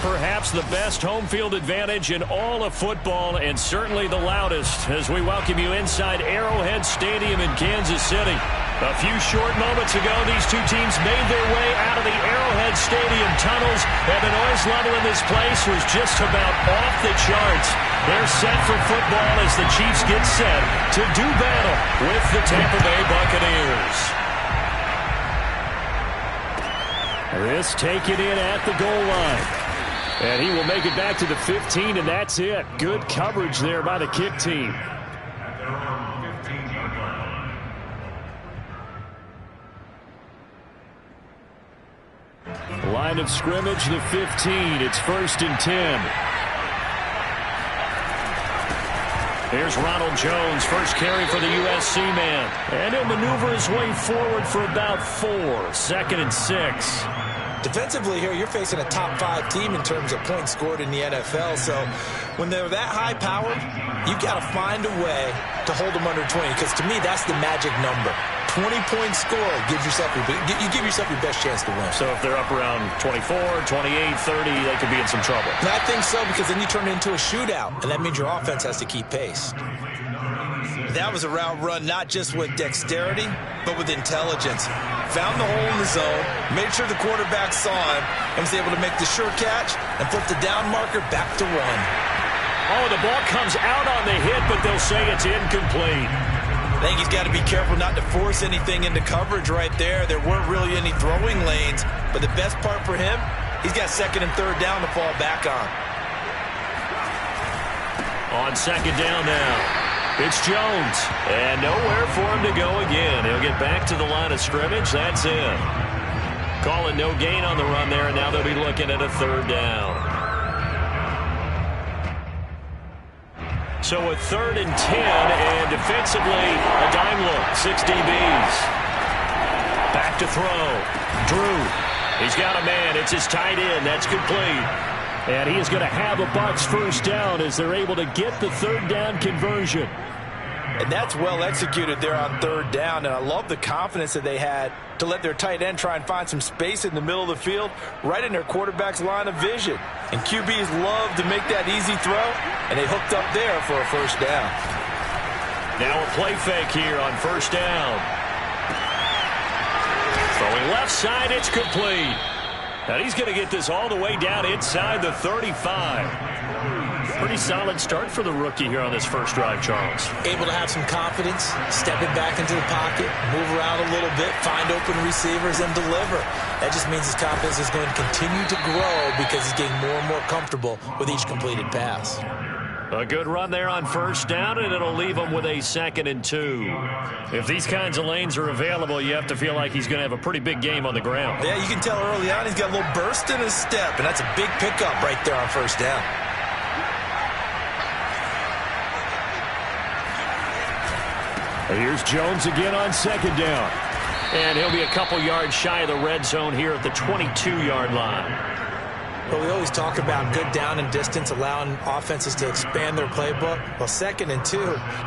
perhaps the best home field advantage in all of football, and certainly the loudest, as we welcome you inside Arrowhead Stadium in Kansas City. A few short moments ago, these two teams made their way out of the Arrowhead Stadium tunnels, and the noise level in this place was just about off the charts. They're set for football as the Chiefs get set to do battle with the Tampa Bay Buccaneers. This taken in at the goal line. And he will make it back to the 15, and that's it. Good coverage there by the kick team. Line of scrimmage, the 15. It's 1st and 10. Here's Ronald Jones, first carry for the USC man. And he'll maneuver his way forward for about 4. 2nd and 6. Defensively here, you're facing a top 5 team in terms of points scored in the NFL. So when they're that high-powered, you got to find a way to hold them under 20. Because to me, that's the magic number. 20-point score gives yourself you give yourself your best chance to win. So if they're up around 24, 28, 30, they could be in some trouble. And I think so, because then you turn it into a shootout, and that means your offense has to keep pace. That was a route run not just with dexterity, but with intelligence. Found the hole in the zone, made sure the quarterback saw him, and was able to make the sure catch and flip the down marker back to 1. Oh, the ball comes out on the hit, but they'll say it's incomplete. I think he's got to be careful not to force anything into coverage right there. There weren't really any throwing lanes, but the best part for him, he's got 2nd and 3rd down to fall back on. On 2nd down now. It's Jones, and nowhere for him to go again. He'll get back to the line of scrimmage. That's it. Calling no gain on the run there, and now they'll be looking at a 3rd down. So a 3rd and 10, and defensively, a dime look. 6 DBs. Back to throw. Drew. He's got a man. It's his tight end. That's complete. And he is going to have a Bucs 1st down as they're able to get the 3rd down conversion. And that's well executed there on 3rd down. And I love the confidence that they had to let their tight end try and find some space in the middle of the field, right in their quarterback's line of vision. And QBs love to make that easy throw, and they hooked up there for a 1st down. Now a play fake here on 1st down. Throwing left side, it's complete. And he's going to get this all the way down inside the 35. Pretty solid start for the rookie here on this first drive, Charles. Able to have some confidence, stepping back into the pocket, move around a little bit, find open receivers, and deliver. That just means his confidence is going to continue to grow because he's getting more and more comfortable with each completed pass. A good run there on 1st down, and it'll leave him with a 2nd and 2. If these kinds of lanes are available, you have to feel like he's going to have a pretty big game on the ground. Yeah, you can tell early on he's got a little burst in his step, and that's a big pickup right there on 1st down. Here's Jones again on 2nd down. And he'll be a couple yards shy of the red zone here at the 22-yard line. But we always talk about good down and distance, allowing offenses to expand their playbook. Well, 2nd and 2,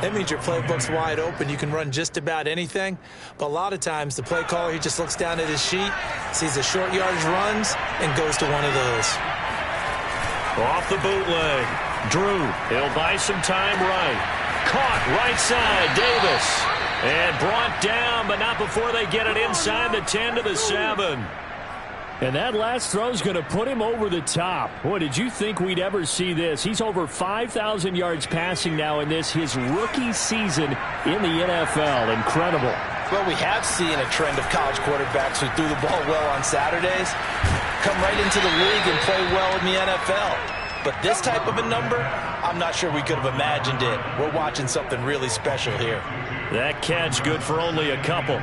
that means your playbook's wide open. You can run just about anything. But a lot of times, the play caller, he just looks down at his sheet, sees the short yardage runs, and goes to one of those. Off the bootleg. Drew, he'll buy some time right. Caught right side, Davis. And brought down, but not before they get it inside the 10 to the 7. And that last throw is going to put him over the top. Boy, did you think we'd ever see this? He's over 5,000 yards passing now in this, his rookie season in the NFL. Incredible. Well, we have seen a trend of college quarterbacks who threw the ball well on Saturdays come right into the league and play well in the NFL. But this type of a number, I'm not sure we could have imagined it. We're watching something really special here. That catch good for only a couple.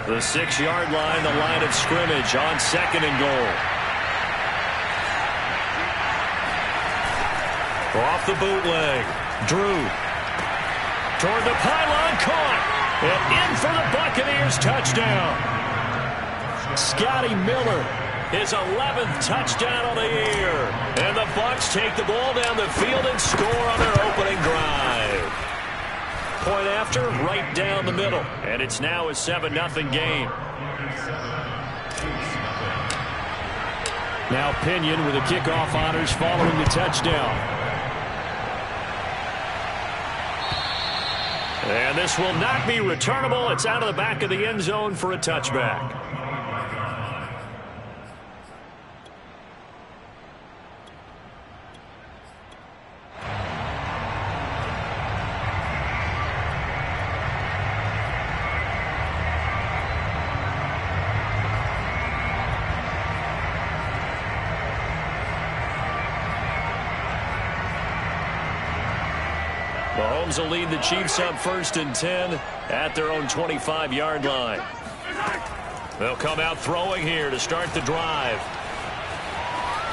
The 6-yard line, the line of scrimmage on 2nd and goal. Off the bootleg. Drew. Toward the pylon, caught. And in for the Buccaneers touchdown. Scotty Miller, his 11th touchdown of the year. And the Bucs take the ball down the field and score on their opening drive. Point after, right down the middle. And it's now a 7-0 game. Now Pinion with the kickoff honors following the touchdown. And this will not be returnable. It's out of the back of the end zone for a touchback. Mahomes will lead the Chiefs up 1st and 10 at their own 25-yard line. They'll come out throwing here to start the drive.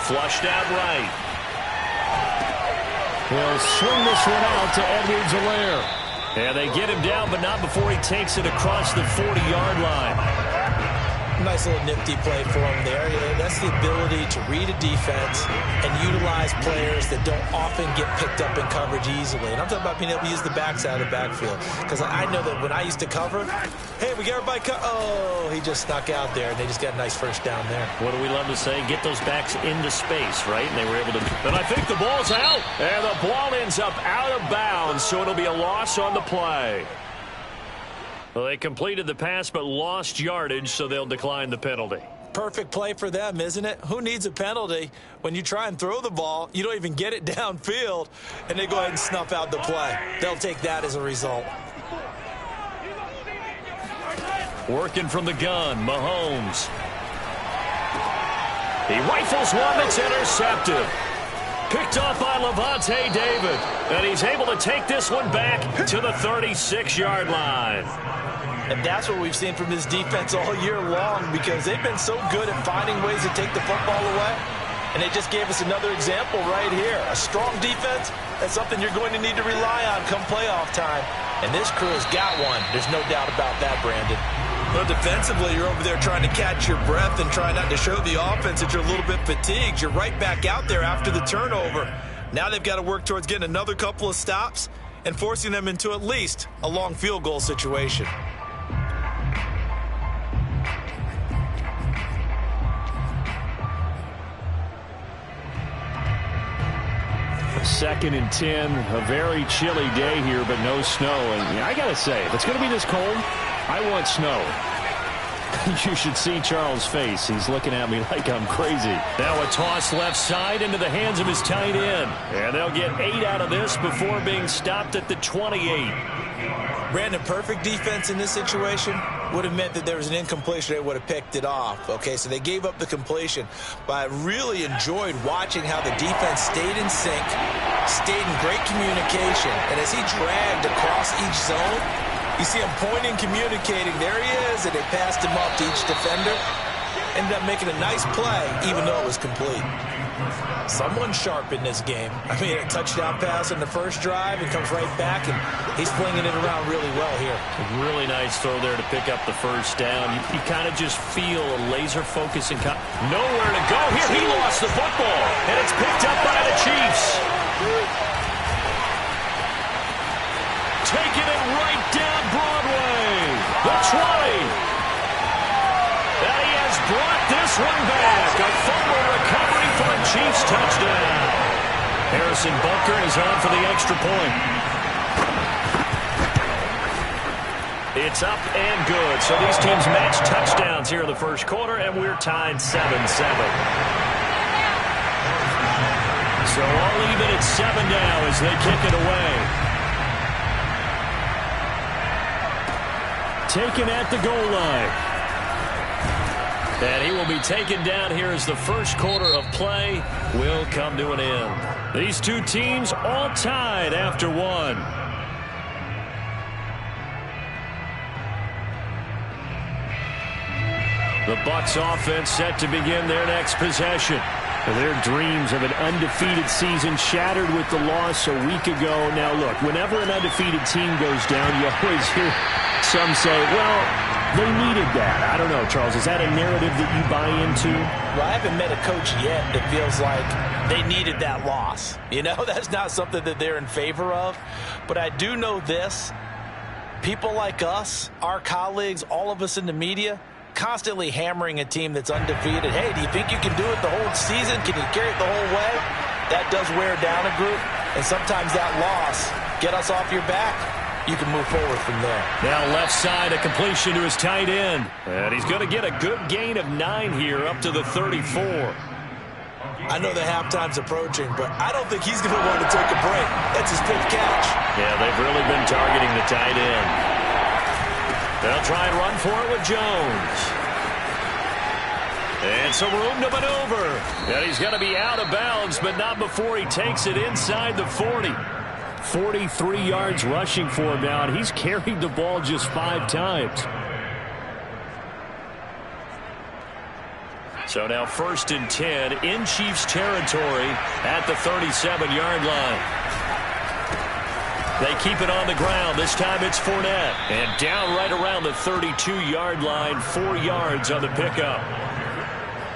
Flushed out right. He'll swing this one out to Edwards-Helaire. And they get him down, but not before he takes it across the 40-yard line. Nice little nifty play for him there. That's the ability to read a defense and utilize players that don't often get picked up in coverage easily. And I'm talking about being able to use the backside of the backfield. Because I know that when I used to cover, hey, we got everybody oh, he just snuck out there, and they just got a nice first down there. What do we love to say? Get those backs into space, right? And they were able to. And I think the ball's out. And the ball ends up out of bounds, so it'll be a loss on the play. Well, they completed the pass but lost yardage, so they'll decline the penalty. Perfect play for them, isn't it? Who needs a penalty when you try and throw the ball, you don't even get it downfield, and they go ahead and snuff out the play. They'll take that as a result. Working from the gun, Mahomes. He rifles one that's intercepted. Picked off by Levante David. And he's able to take this one back to the 36-yard line. And that's what we've seen from this defense all year long, because they've been so good at finding ways to take the football away. And they just gave us another example right here. A strong defense, that's something you're going to need to rely on come playoff time. And this crew has got one. There's no doubt about that, Brandon. Well, defensively, you're over there trying to catch your breath and try not to show the offense that you're a little bit fatigued. You're right back out there after the turnover. Now they've got to work towards getting another couple of stops and forcing them into at least a long field goal situation. 2nd and 10, a very chilly day here, but no snow. And I got to say, if it's going to be this cold, I want snow. You should see Charles' face. He's looking at me like I'm crazy. Now a toss left side into the hands of his tight end. And they'll get 8 out of this before being stopped at the 28. Brandon, perfect defense in this situation would have meant that there was an incompletion. They would have picked it off. Okay, so they gave up the completion. But I really enjoyed watching how the defense stayed in sync, stayed in great communication. And as he dragged across each zone, you see him pointing, communicating. There he is, and they passed him up to each defender. Ended up making a nice play, even though it was complete. Someone sharp in this game. I mean, a touchdown pass in the first drive, and comes right back, and he's flinging it around really well here. A really nice throw there to pick up the first down. You kind of just feel a laser focus and nowhere to go here. He lost the football, and it's picked up by the Chiefs. Taking it right down Broadway. The 20. And he has brought this one back. A fumble recovery for a Chiefs touchdown. Harrison Butker is on for the extra point. It's up and good. So these teams match touchdowns here in the first quarter, and we're tied 7-7. So all even at 7 now as they kick it away. Taken at the goal line. And he will be taken down here as the first quarter of play will come to an end. These two teams all tied after one. The Bucs offense set to begin their next possession. Their dreams of an undefeated season shattered with the loss a week ago. Now, look, whenever an undefeated team goes down, you always hear some say, well, they needed that. I don't know, Charles. Is that a narrative that you buy into? Well, I haven't met a coach yet that feels like they needed that loss. You know, that's not something that they're in favor of. But I do know this. People like us, our colleagues, all of us in the media, constantly hammering a team that's undefeated. Hey, do you think you can do it the whole season? Can you carry it the whole way? That does wear down a group, and sometimes that loss get us off your back. You can move forward from there. Now left side, a completion to his tight end. And he's going to get a good gain of 9 here up to the 34. I know the halftime's approaching, but I don't think he's going to want to take a break. That's his 5th catch. Yeah, they've really been targeting the tight end. They'll try and run for it with Jones. And some room to maneuver. And he's going to be out of bounds, but not before he takes it inside the 40. 43 yards rushing for him now, and he's carried the ball just 5 times. So now 1st and 10 in Chiefs territory at the 37-yard line. They keep it on the ground. This time it's Fournette. And down right around the 32-yard line, 4 yards on the pickup.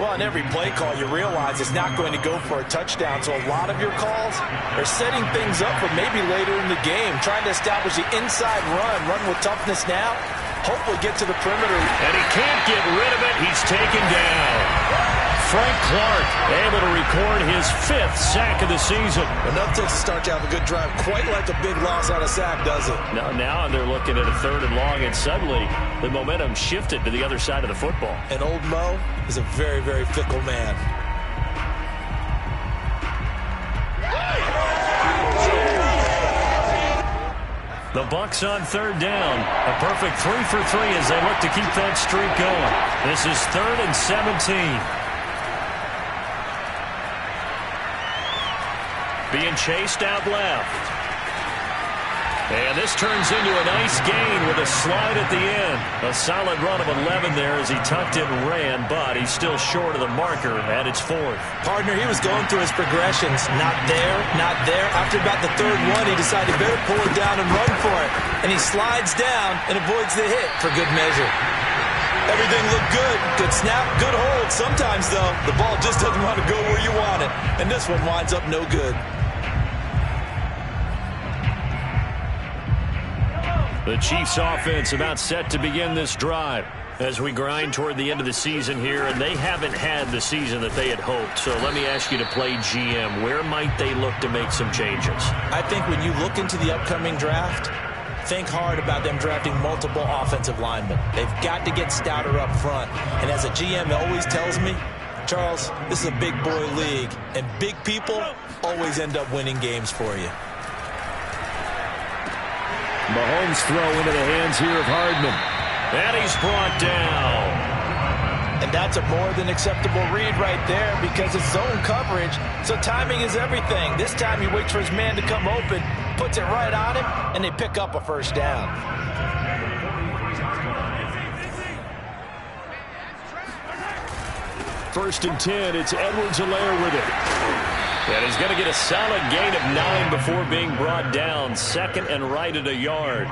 Well, on every play call, you realize it's not going to go for a touchdown. So a lot of your calls are setting things up for maybe later in the game, trying to establish the inside run with toughness now, hopefully get to the perimeter. And he can't get rid of it. He's taken down. Frank Clark able to record his 5th sack of the season. Enough to start to have a good drive. Quite like a big loss on a sack, does it? Now they're looking at a 3rd and long, and suddenly the momentum shifted to the other side of the football. And old Mo is a very, very fickle man. The Bucs on 3rd down. A perfect 3 for 3 as they look to keep that streak going. This is 3rd and 17. Being chased out left. And this turns into a nice gain with a slide at the end. A solid run of 11 there as he tucked it and ran, but he's still short of the marker at its 4th. Partner, he was going through his progressions. Not there, not there. After about the 3rd one, he decided he better pull it down and run for it. And he slides down and avoids the hit for good measure. Everything looked good. Good snap, good hold. Sometimes, though, the ball just doesn't want to go where you want it. And this one winds up no good. The Chiefs offense about set to begin this drive as we grind toward the end of the season here, and they haven't had the season that they had hoped. So let me ask you to play GM. Where might they look to make some changes? I think when you look into the upcoming draft, think hard about them drafting multiple offensive linemen. They've got to get stouter up front. And as a GM always tells me, Charles, this is a big boy league, and big people always end up winning games for you. Mahomes throw into the hands here of Hardman. And he's brought down. And that's a more than acceptable read right there because it's zone coverage, so timing is everything. This time he waits for his man to come open, puts it right on him, and they pick up a 1st down. First and 10, it's Edwards-Helaire with it. And he's going to get a solid gain of 9 before being brought down. 2nd and right at a yard.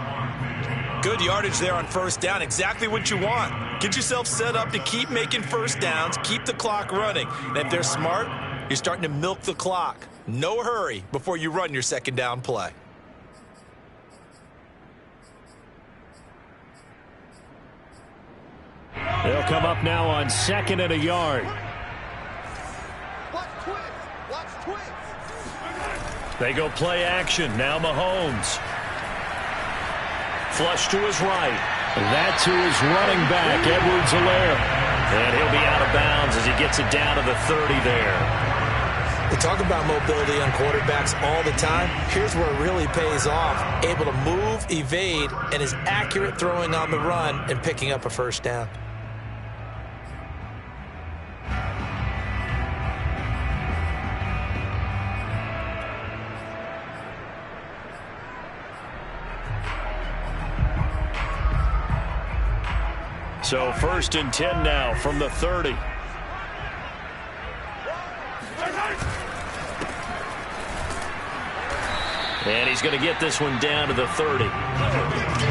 Good yardage there on 1st down. Exactly what you want. Get yourself set up to keep making 1st downs, keep the clock running. And if they're smart, you're starting to milk the clock. No hurry before you run your 2nd down play. They'll come up now on 2nd and a yard. They go play action. Now Mahomes. Flush to his right. That to his running back, Edwards-Helaire. And he'll be out of bounds as he gets it down to the 30 there. We talk about mobility on quarterbacks all the time. Here's where it really pays off. Able to move, evade, and is accurate throwing on the run and picking up a 1st down. So 1st and 10 now from the 30. And he's going to get this one down to the 30.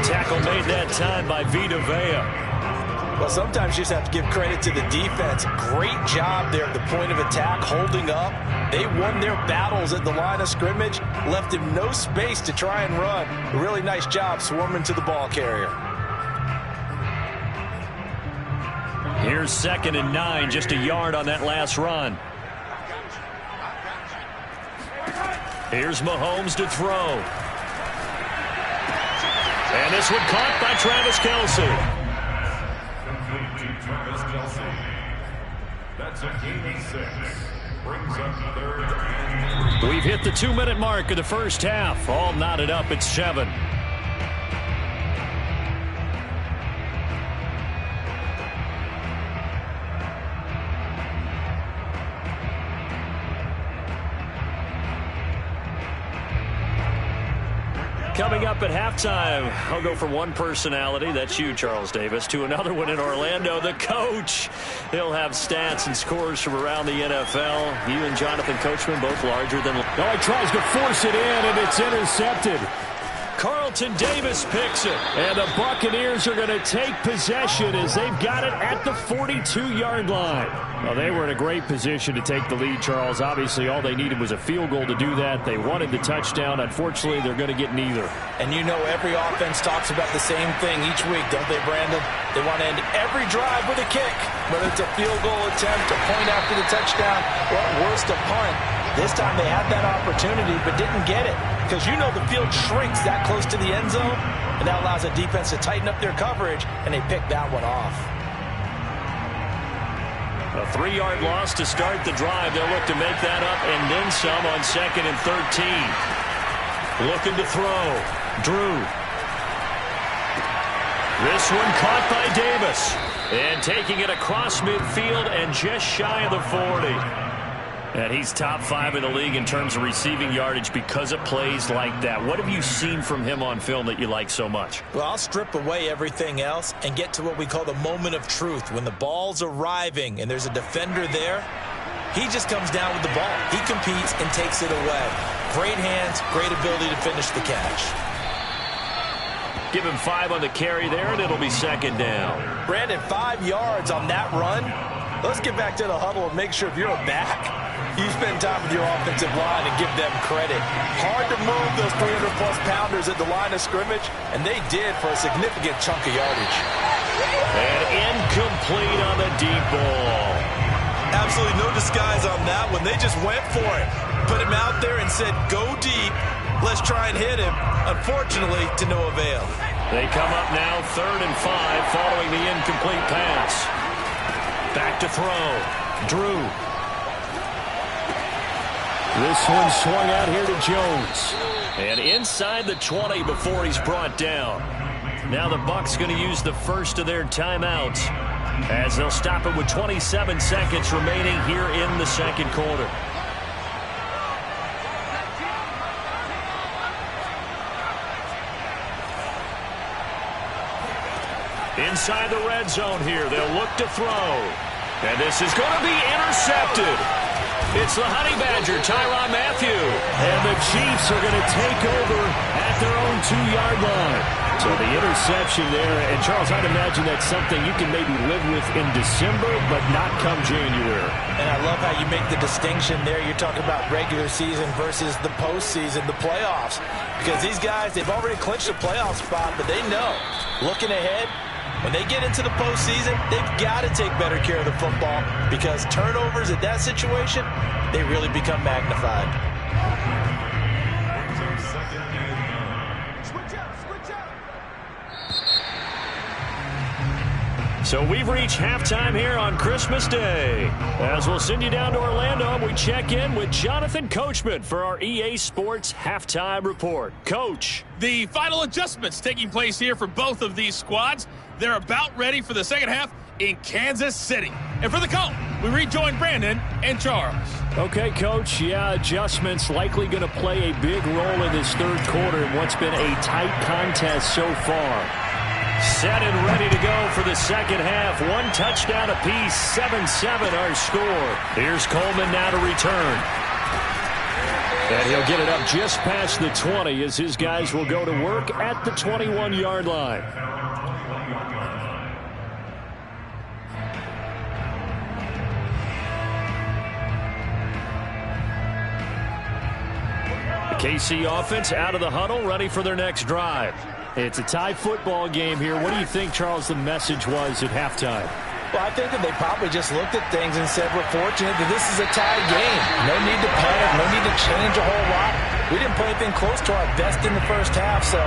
Tackle made that time by Vita Vea. Well, sometimes you just have to give credit to the defense. Great job there at the point of attack, holding up. They won their battles at the line of scrimmage, left him no space to try and run. A really nice job swarming to the ball carrier. Here's 2nd and 9, just a yard on that last run. Here's Mahomes to throw. And this one caught by Travis Kelce. That's a gain of 6. Brings up 3rd and... We've hit the 2-minute mark of the first half. All knotted up at 7. Coming up at halftime, I'll go from one personality, that's you, Charles Davis, to another one in Orlando, the coach. He'll have stats and scores from around the NFL. You and Jonathan Coachman both larger than... Oh, he tries to force it in, and it's intercepted. Carlton Davis picks it. And the Buccaneers are going to take possession as they've got it at the 42-yard line. Well, they were in a great position to take the lead, Charles. Obviously, all they needed was a field goal to do that. They wanted the touchdown. Unfortunately, they're going to get neither. And you know every offense talks about the same thing each week, don't they, Brandon? They want to end every drive with a kick, whether it's a field goal attempt, a point after the touchdown, or worse, a punt. This time they had that opportunity but didn't get it because you know the field shrinks that close to the end zone, and that allows the defense to tighten up their coverage, and they picked that one off. A 3-yard loss to start the drive. They'll look to make that up and then some on 2nd and 13. Looking to throw. Drew. This one caught by Davis. And taking it across midfield and just shy of the 40. And he's top 5 in the league in terms of receiving yardage because of plays like that. What have you seen from him on film that you like so much? Well, I'll strip away everything else and get to what we call the moment of truth. When the ball's arriving and there's a defender there, he just comes down with the ball. He competes and takes it away. Great hands, great ability to finish the catch. Give him 5 on the carry there, and it'll be 2nd down. Brandon, 5 yards on that run. Let's get back to the huddle and make sure if you're a back, you spend time with your offensive line and give them credit. Hard to move those 300-plus pounders at the line of scrimmage, and they did for a significant chunk of yardage. And incomplete on the deep ball. Absolutely no disguise on that one. They just went for it. Put him out there and said, go deep. Let's try and hit him. Unfortunately, to no avail. They come up now 3rd and 5 following the incomplete pass. Back to throw. Drew. This one swung out here to Jones. And inside the 20 before he's brought down. Now the Bucs going to use the first of their timeouts as they'll stop it with 27 seconds remaining here in the second quarter. Inside the red zone here, they'll look to throw. And this is going to be intercepted. It's the Honey Badger, Tyrann Mathieu. And the Chiefs are going to take over at their own 2-yard line. So the interception there, and Charles, I'd imagine that's something you can maybe live with in December, but not come January. And I love how you make the distinction there. You're talking about regular season versus the postseason, the playoffs. Because these guys, they've already clinched a playoff spot, but they know, looking ahead, when they get into the postseason, they've got to take better care of the football because turnovers at that situation, they really become magnified. So we've reached halftime here on Christmas Day. As we'll send you down to Orlando, we check in with Jonathan Coachman for our EA Sports Halftime Report. Coach. The final adjustments taking place here for both of these squads. They're about ready for the second half in Kansas City. And for the call, we rejoin Brandon and Charles. Okay, Coach. Yeah, adjustments likely going to play a big role in this third quarter in what's been a tight contest so far. Set and ready to go for the second half. 1 touchdown apiece, 7-7 our score. Here's Coleman now to return. And he'll get it up just past the 20 as his guys will go to work at the 21-yard line. KC offense out of the huddle, ready for their next drive. It's a tie football game here. What do you think, Charles, the message was at halftime? Well, I think that they probably just looked at things and said, we're fortunate that this is a tie game. No need to panic, no need to change a whole lot. We didn't play anything close to our best in the first half, so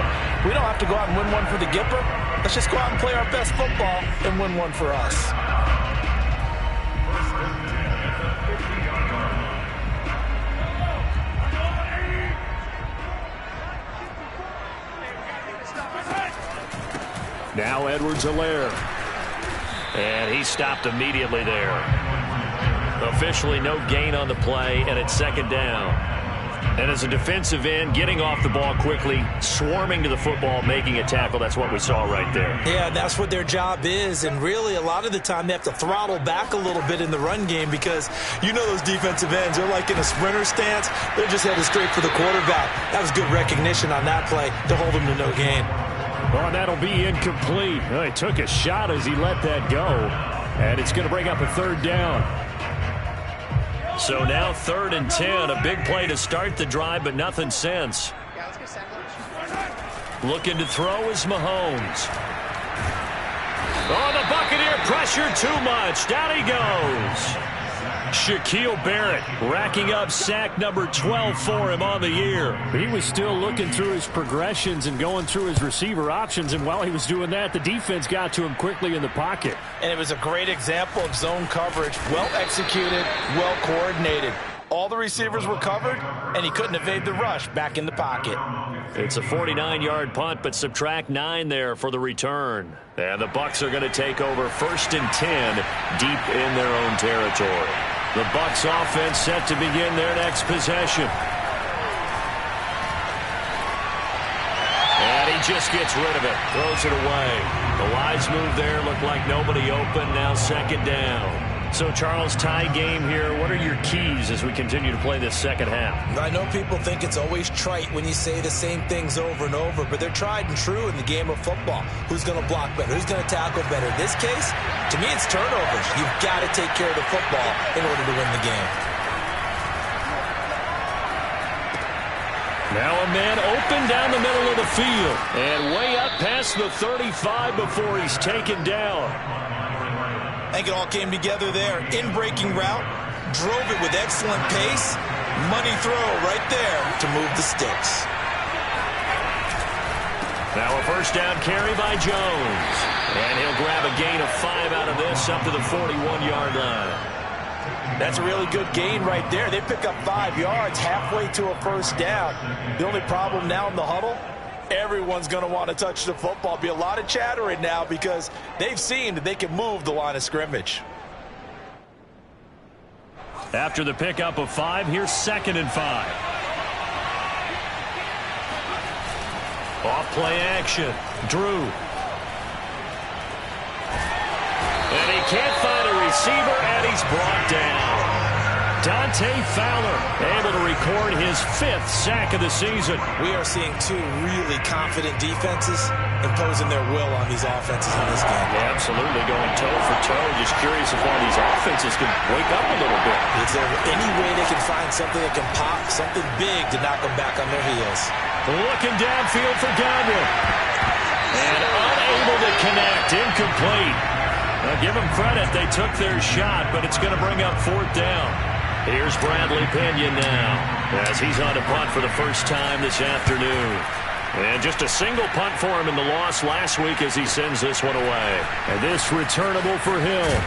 we don't have to go out and win one for the Gipper. Let's just go out and play our best football and win one for us. Now Edwards-Helaire. And he stopped immediately there. Officially no gain on the play, and it's second down. And as a defensive end, getting off the ball quickly, swarming to the football, making a tackle, that's what we saw right there. Yeah, that's what their job is, and really a lot of the time they have to throttle back a little bit in the run game because you know those defensive ends, they're like in a sprinter stance. They're just headed straight for the quarterback. That was good recognition on that play to hold them to no gain. Oh, that'll be incomplete. Oh, he took a shot as he let that go. And it's going to bring up a third down. So now 3rd and 10. A big play to start the drive, but nothing since. Looking to throw is Mahomes. Oh, the Buccaneer pressure too much. Down he goes. Shaquille Barrett racking up sack number 12 for him on the year. He was still looking through his progressions and going through his receiver options, and while he was doing that, the defense got to him quickly in the pocket. And it was a great example of zone coverage, well executed, well coordinated. All the receivers were covered, and he couldn't evade the rush back in the pocket. It's a 49-yard punt, but subtract 9 there for the return. And the Bucs are going to take over 1st and 10 deep in their own territory. The Bucs offense set to begin their next possession. And he just gets rid of it, throws it away. The wise move there, looked like nobody open, now second down. So, Charles, tie game here. What are your keys as we continue to play this second half? I know people think it's always trite when you say the same things over and over, but they're tried and true in the game of football. Who's going to block better? Who's going to tackle better? In this case, to me, it's turnovers. You've got to take care of the football in order to win the game. Now a man open down the middle of the field and way up past the 35 before he's taken down. I think it all came together there. In-breaking route, drove it with excellent pace. Money throw right there to move the sticks. Now a first down carry by Jones. And he'll grab a gain of 5 out of this up to the 41-yard line. That's a really good gain right there. They pick up 5 yards halfway to a first down. The only problem now in the huddle, everyone's going to want to touch the football. Be a lot of chattering now because they've seen that they can move the line of scrimmage. After the pickup of 5, here's 2nd and 5. Off play action. Drew. And he can't find a receiver, and he's brought down. Dante Fowler able to record his 5th sack of the season. We are seeing 2 really confident defenses imposing their will on these offenses in this game. Yeah, absolutely, going toe for toe. Just curious if one of these offenses can wake up a little bit. Is there any way they can find something that can pop, something big to knock them back on their heels? Looking downfield for Godwin. And unable to connect, incomplete. Now, give them credit, they took their shot, but it's going to bring up 4th down. Here's Bradley Pinion now as he's on to punt for the first time this afternoon. And just a single punt for him in the loss last week as he sends this one away. And this returnable for Hill.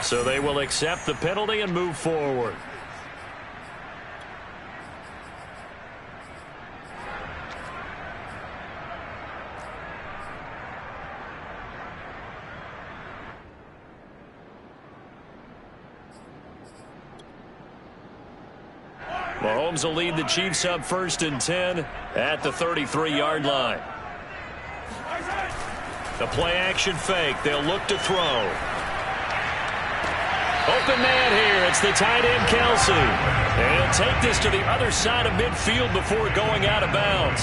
So they will accept the penalty and move forward. Mahomes will lead the Chiefs up 1st and 10 at the 33-yard line. The play-action fake. They'll look to throw. Open man here. It's the tight end, Kelsey. And he'll take this to the other side of midfield before going out of bounds.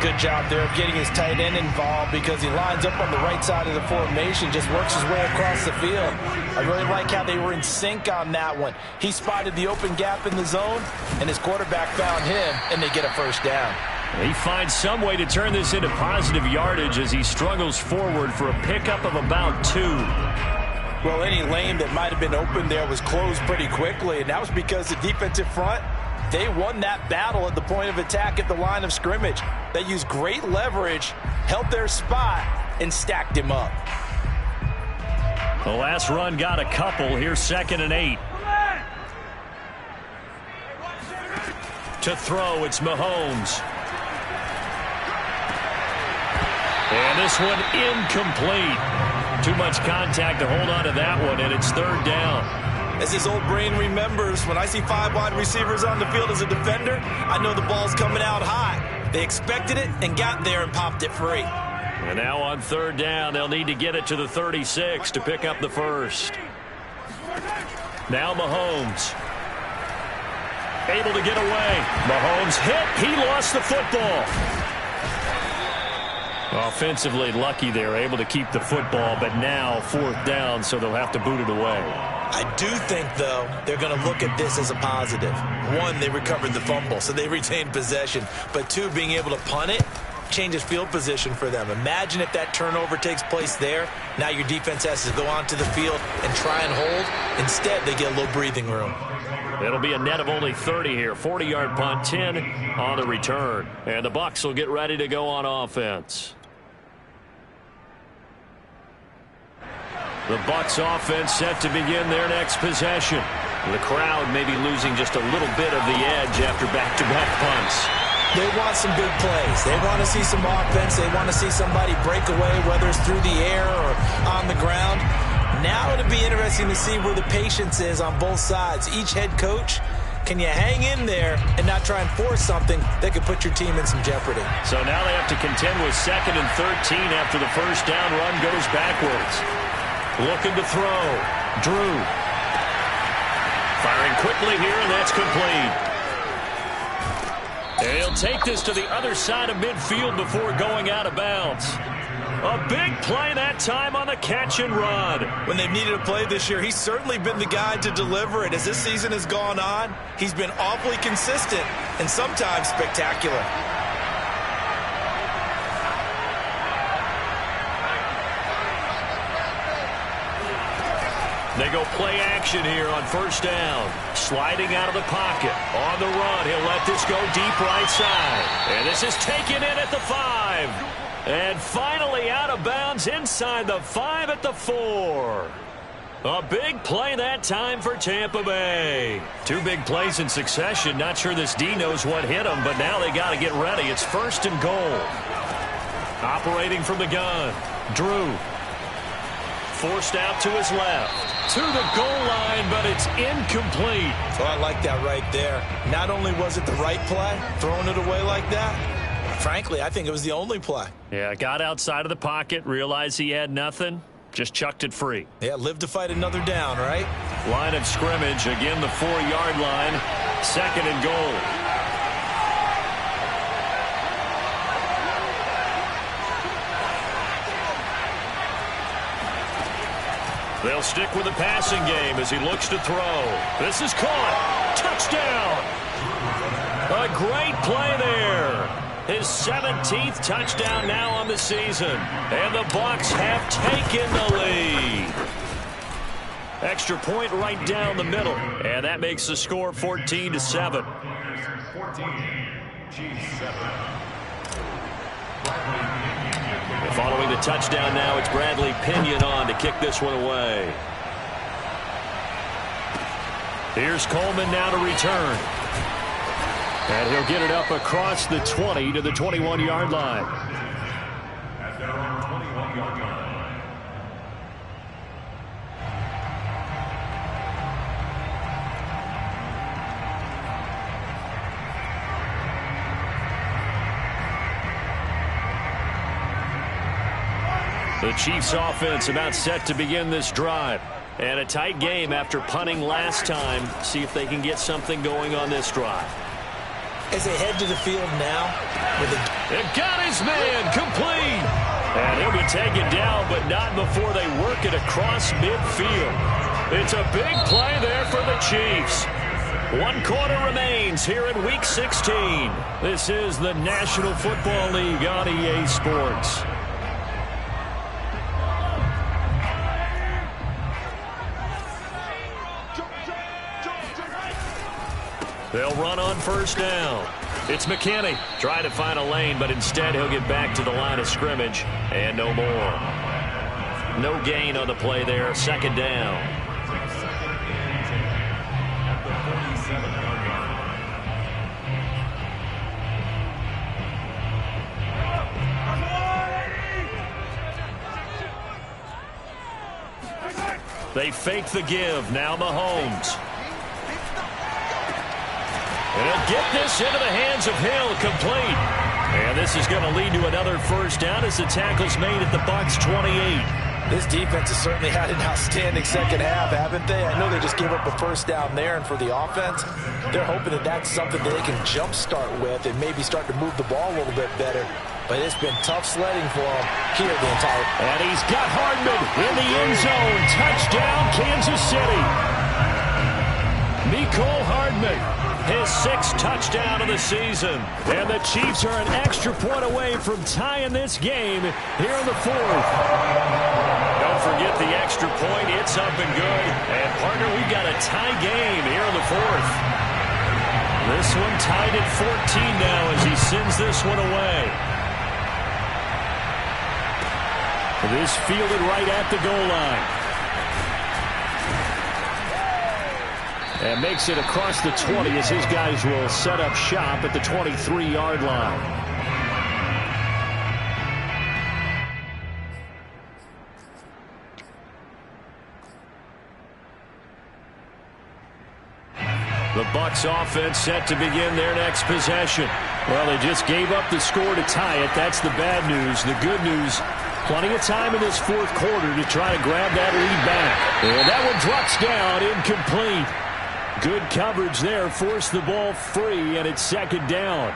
Good job there of getting his tight end involved because he lines up on the right side of the formation, just works his way across the field. I really like how they were in sync on that one. He spotted the open gap in the zone, and his quarterback found him, and they get a first down. He finds some way to turn this into positive yardage as he struggles forward for a pickup of about 2. Well, any lane that might have been open there was closed pretty quickly, and that was because the defensive front, they won that battle at the point of attack at the line of scrimmage. They used great leverage, held their spot, and stacked him up. The last run got a couple. Here's 2nd and 8. To throw, it's Mahomes. And this one incomplete. Too much contact to hold on to that one, and it's 3rd down. As his old brain remembers, when I see 5 wide receivers on the field as a defender, I know the ball's coming out hot. They expected it and got there and popped it free. And now on 3rd down, they'll need to get it to the 36 to pick up the first. Now Mahomes. Able to get away. Mahomes hit. He lost the football. Offensively lucky they're able to keep the football, but now 4th down, so they'll have to boot it away. I do think, though, they're going to look at this as a positive. 1, they recovered the fumble, so they retained possession. But 2, being able to punt it changes field position for them. Imagine if that turnover takes place there. Now your defense has to go onto the field and try and hold. Instead, they get a little breathing room. It'll be a net of only 30 here. 40-yard punt, 10 on the return. And the Bucs will get ready to go on offense. The Bucs offense set to begin their next possession. The crowd may be losing just a little bit of the edge after back-to-back punts. They want some big plays. They want to see some offense. They want to see somebody break away, whether it's through the air or on the ground. Now it'll be interesting to see where the patience is on both sides. Each head coach, can you hang in there and not try and force something that could put your team in some jeopardy? So now they have to contend with 2nd and 13 after the first down run goes backwards. Looking to throw. Drew. Firing quickly here, and that's complete. And he'll take this to the other side of midfield before going out of bounds. A big play that time on the catch and run. When they've needed a play this year, he's certainly been the guy to deliver it. As this season has gone on, he's been awfully consistent and sometimes spectacular. They go play action here on 1st down. Sliding out of the pocket. On the run, he'll let this go deep right side. And this is taken in at the 5. And finally out of bounds inside the 5 at the 4. A big play that time for Tampa Bay. 2 big plays in succession. Not sure this D knows what hit him, but now they got to get ready. It's 1st and goal. Operating from the gun. Drew. Forced out to his left. To the goal line, but it's incomplete. Oh, I like that right there. Not only was it the right play, throwing it away like that, frankly, I think it was the only play. Yeah, got outside of the pocket, realized he had nothing, just chucked it free. Yeah, live to fight another down, right? Line of scrimmage, again the 4-yard line, 2nd and goal. They'll stick with the passing game as he looks to throw. This is caught. Touchdown. A great play there. His 17th touchdown now on the season. And the Bucs have taken the lead. Extra point right down the middle. And that makes the score 14-7. 14, G7. Following the touchdown now, it's Bradley Pinion on to kick this one away. Here's Coleman now to return. And he'll get it up across the 20 to the 21-yard line. At their own 21-yard line. The Chiefs offense about set to begin this drive. And a tight game after punting last time. See if they can get something going on this drive. As they head to the field now. It got his man complete. And he'll be taken down, but not before they work it across midfield. It's a big play there for the Chiefs. 1 quarter remains here in Week 16. This is the National Football League on EA Sports. They'll run on first down. It's McKinney trying to find a lane, but instead he'll get back to the line of scrimmage and no more. No gain on the play there. Second down. They fake the give. Now Mahomes. And he'll get this into the hands of Hill, complete. And this is going to lead to another first down as the tackle's made at the Bucs 28. This defense has certainly had an outstanding second half, haven't they? I know they just gave up a first down there, and for the offense, they're hoping that that's something that they can jumpstart with and maybe start to move the ball a little bit better. But it's been tough sledding for them here the entire. And he's got Hardman in the end zone. Touchdown, Kansas City. Mecole Hardman, his 6th touchdown of the season. And the Chiefs are an extra point away from tying this game here in the 4th. Don't forget the extra point. It's up and good. And, partner, we've got a tie game here in the 4th. This one tied at 14 now as he sends this one away. This fielded right at the goal line. And makes it across the 20 as his guys will set up shop at the 23-yard line. The Bucs offense set to begin their next possession. Well, they just gave up the score to tie it. That's the bad news. The good news, plenty of time in this 4th quarter to try to grab that lead back. And that one drops down, incomplete. Good coverage there, forced the ball free, and it's second down.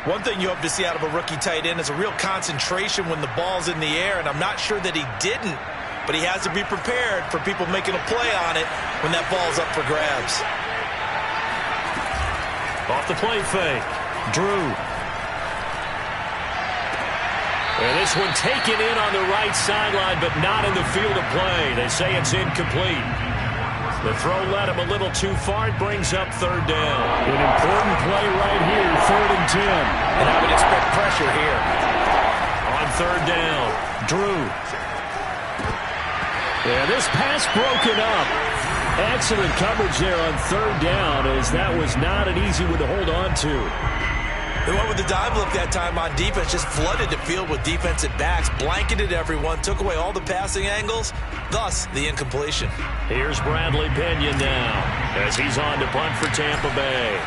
One thing you hope to see out of a rookie tight end is a real concentration when the ball's in the air, and I'm not sure that he didn't, but he has to be prepared for people making a play on it when that ball's up for grabs. Off the play fake, Drew. And this one taken in on the right sideline, but not in the field of play. They say it's incomplete. The throw led him a little too far. It brings up third down. An important play right here, 3rd and 10. And I would expect pressure here. On third down, Drew. Yeah, this pass broken up. Excellent coverage there on third down, as that was not an easy one to hold on to. They went with the dive look that time on defense, just flooded the field with defensive backs, blanketed everyone, took away all the passing angles, thus the incompletion. Here's Bradley Pinion now as he's on to punt for Tampa Bay.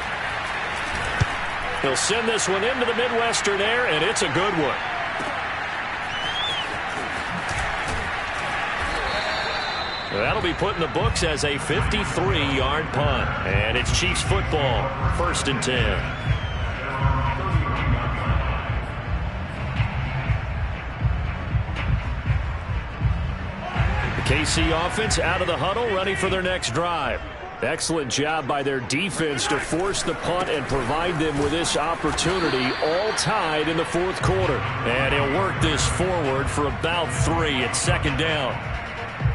He'll send this one into the Midwestern air, and it's a good one. That'll be put in the books as a 53-yard punt. And it's Chiefs football, 1st and 10. KC offense out of the huddle, ready for their next drive. Excellent job by their defense to force the punt and provide them with this opportunity, all tied in the 4th quarter. And he'll work this forward for about 3 at second down.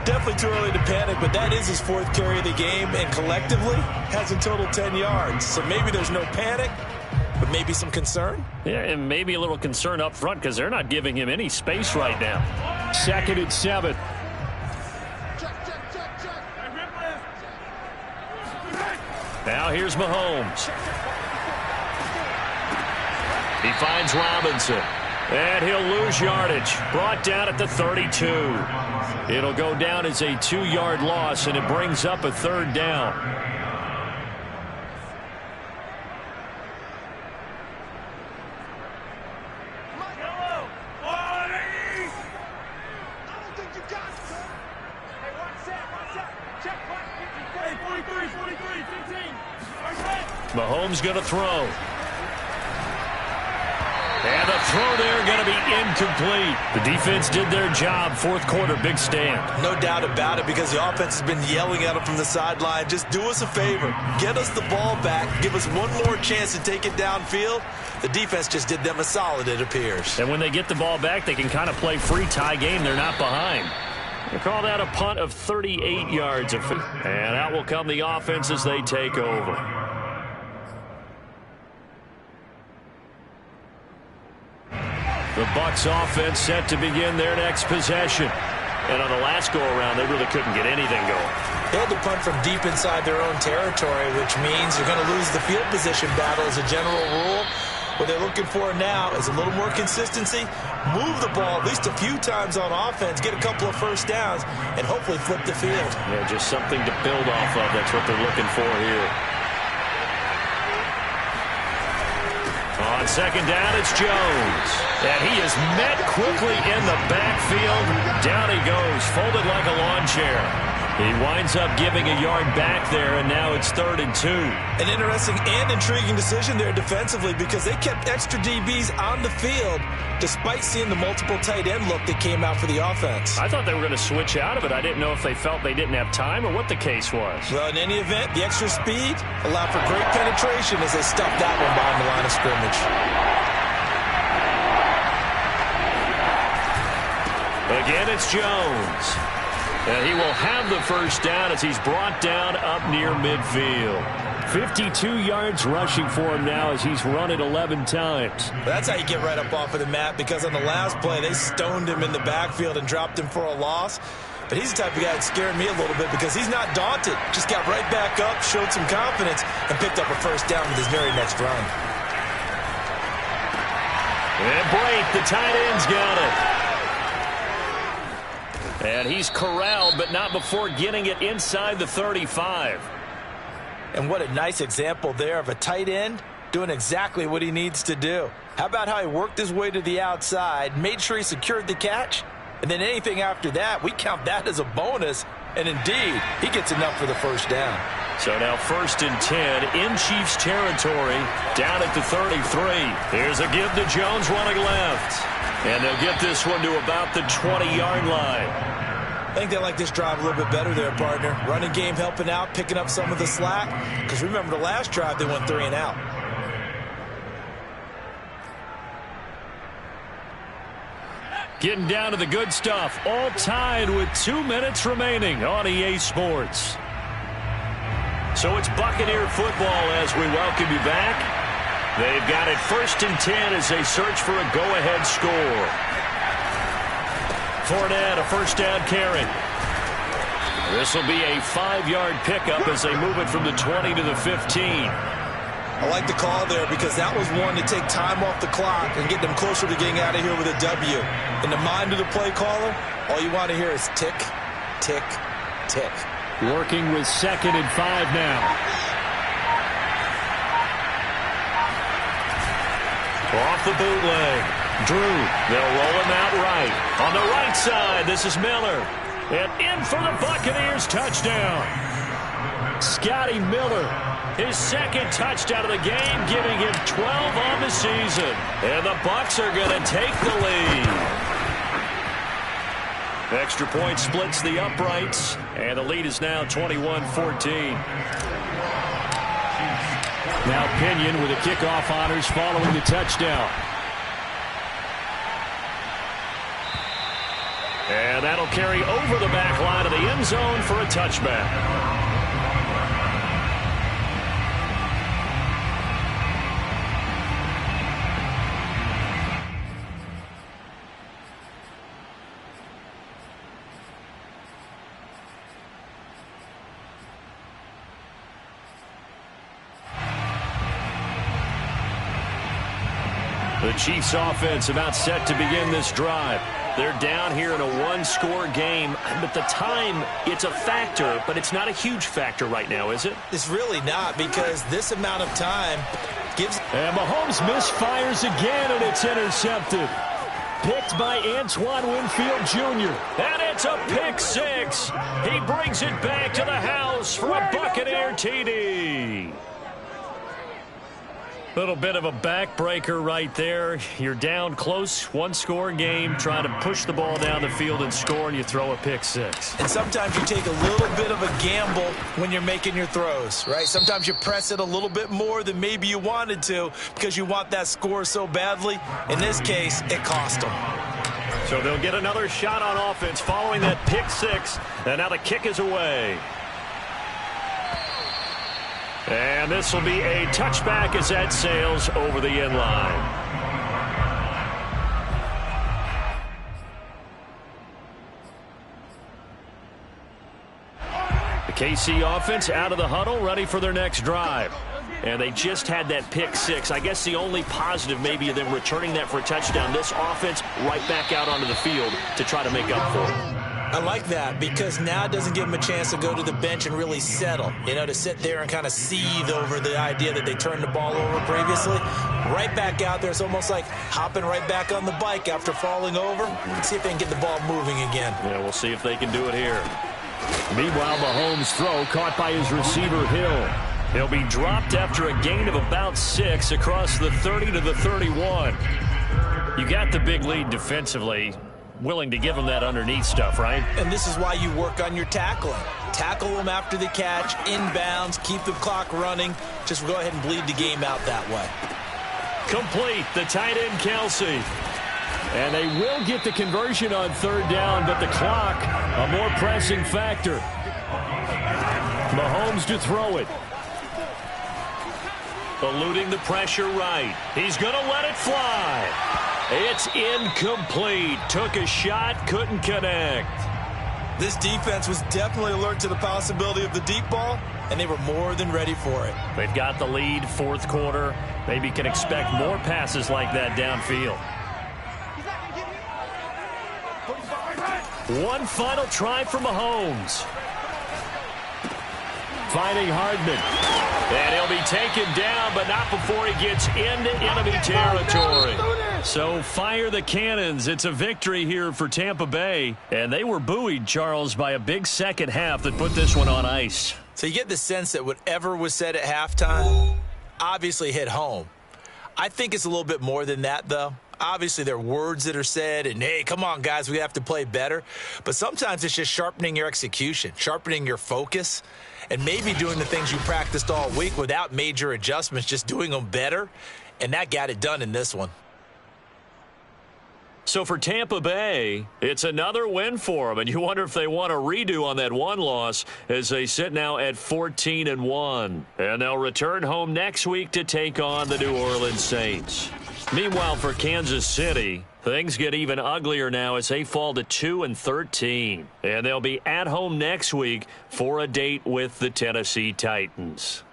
Definitely too early to panic, but that is his 4th carry of the game, and collectively has a total 10 yards. So maybe there's no panic, but maybe some concern. Yeah, and maybe a little concern up front because they're not giving him any space right now. 2nd and 7. Now here's Mahomes. He finds Robinson. And he'll lose yardage. Brought down at the 32. It'll go down as a 2-yard loss, and it brings up a third down. Mahomes going to throw. And the throw there going to be incomplete. The defense did their job. Fourth quarter, big stand. No doubt about it, because the offense has been yelling at them from the sideline. Just do us a favor. Get us the ball back. Give us one more chance to take it downfield. The defense just did them a solid, it appears. And when they get the ball back, they can kind of play free tie game. They're not behind. They call that a punt of 38 yards. And out will come the offense as they take over. The Bucs offense set to begin their next possession. And on the last go-around, they really couldn't get anything going. They had to punt from deep inside their own territory, which means they're going to lose the field position battle as a general rule. What they're looking for now is a little more consistency, move the ball at least a few times on offense, get a couple of first downs, and hopefully flip the field. Yeah, just something to build off of. That's what they're looking for here. On second down, it's Jones. And he is met quickly in the backfield. Down he goes, folded like a lawn chair. He winds up giving a yard back there, and now it's 3rd and 2. An interesting and intriguing decision there defensively, because they kept extra DBs on the field despite seeing the multiple tight end look that came out for the offense. I thought they were going to switch out of it. I didn't know if they felt they didn't have time or what the case was. Well, in any event, the extra speed allowed for great penetration as they stuffed that one behind the line of scrimmage. Again, it's Jones. And he will have the first down as he's brought down up near midfield. 52 yards rushing for him now as he's run it 11 times. That's how you get right up off of the mat, because on the last play, they stoned him in the backfield and dropped him for a loss. But he's the type of guy that scared me a little bit, because he's not daunted. Just got right back up, showed some confidence, and picked up a first down with his very next run. And Brate, the tight end's got it. And he's corralled, but not before getting it inside the 35. And what a nice example there of a tight end doing exactly what he needs to do. How about how he worked his way to the outside, made sure he secured the catch, and then anything after that, we count that as a bonus. And indeed, he gets enough for the first down. So now 1st and 10 in Chiefs territory, down at the 33. Here's a give to Jones running left. And they'll get this one to about the 20-yard line. I think they like this drive a little bit better there, partner. Running game helping out, picking up some of the slack. Because remember, the last drive, they went 3 and out. Getting down to the good stuff. All tied with 2 minutes remaining on EA Sports. So it's Buccaneer football as we welcome you back. They've got it 1st and 10 as they search for a go-ahead score. Fournette, a first down carry. This will be a 5-yard pickup as they move it from the 20 to the 15. I like the call there, because that was one to take time off the clock and get them closer to getting out of here with a W. In the mind of the play caller, all you want to hear is tick, tick, tick. Working with 2nd and 5 now. Off the bootleg. Drew, they'll roll him out right. On the right side, this is Miller. And in for the Buccaneers, touchdown. Scotty Miller, his 2nd touchdown of the game, giving him 12 on the season. And the Bucs are going to take the lead. Extra point splits the uprights, and the lead is now 21-14. Now Pinion with the kickoff honors following the touchdown. And that'll carry over the back line of the end zone for a touchback. The Chiefs offense about set to begin this drive. They're down here in a 1-score game, but the time, it's a factor, but it's not a huge factor right now, is it? It's really not, because this amount of time gives... And Mahomes misfires again, and it's intercepted. Picked by Antoine Winfield Jr. And it's a pick 6. He brings it back to the house for a Buccaneer TD. Little bit of a backbreaker right there. You're down close, one-score game, trying to push the ball down the field and score, and you throw a pick six. And sometimes you take a little bit of a gamble when you're making your throws, right? Sometimes you press it a little bit more than maybe you wanted to because you want that score so badly. In this case, it cost them. So they'll get another shot on offense following that pick six, and now the kick is away. And this will be a touchback as that sails over the end line. The KC offense out of the huddle, ready for their next drive. And they just had that pick six. I guess the only positive maybe of them returning that for a touchdown. This offense right back out onto the field to try to make up for it. I like that because now it doesn't give them a chance to go to the bench and really settle, you know, to sit there and kind of seethe over the idea that they turned the ball over previously. Right back out there, it's almost like hopping right back on the bike after falling over. Let's see if they can get the ball moving again. Yeah, we'll see if they can do it here. Meanwhile, Mahomes' throw caught by his receiver, Hill. He'll be dropped after a gain of about 6 across the 30 to the 31. You got the big lead defensively. Willing to give them that underneath stuff, right? And this is why you work on your tackling. Tackle them after the catch, inbounds, keep the clock running. Just go ahead and bleed the game out that way. Complete, the tight end, Kelsey. And they will get the conversion on third down, but the clock, a more pressing factor. Mahomes to throw it. Eluding the pressure right. He's going to let it fly. It's incomplete. Took a shot, couldn't connect. This defense was definitely alert to the possibility of the deep ball, and they were more than ready for it. They've got the lead, fourth quarter. Maybe can expect more passes like that downfield. One final try for Mahomes. Finding Hardman. And he'll be taken down, but not before he gets into enemy territory. So fire the cannons. It's a victory here for Tampa Bay. And they were buoyed, Charles, by a big second half that put this one on ice. So you get the sense that whatever was said at halftime obviously hit home. I think it's a little bit more than that, though. Obviously, there are words that are said, and, hey, come on, guys, we have to play better. But sometimes it's just sharpening your execution, sharpening your focus, and maybe doing the things you practiced all week without major adjustments, just doing them better. And that got it done in this one. So for Tampa Bay, it's another win for them, and you wonder if they want a redo on that one loss as they sit now at 14-1. And they'll return home next week to take on the New Orleans Saints. Meanwhile, for Kansas City, things get even uglier now as they fall to 2-13. And they'll be at home next week for a date with the Tennessee Titans.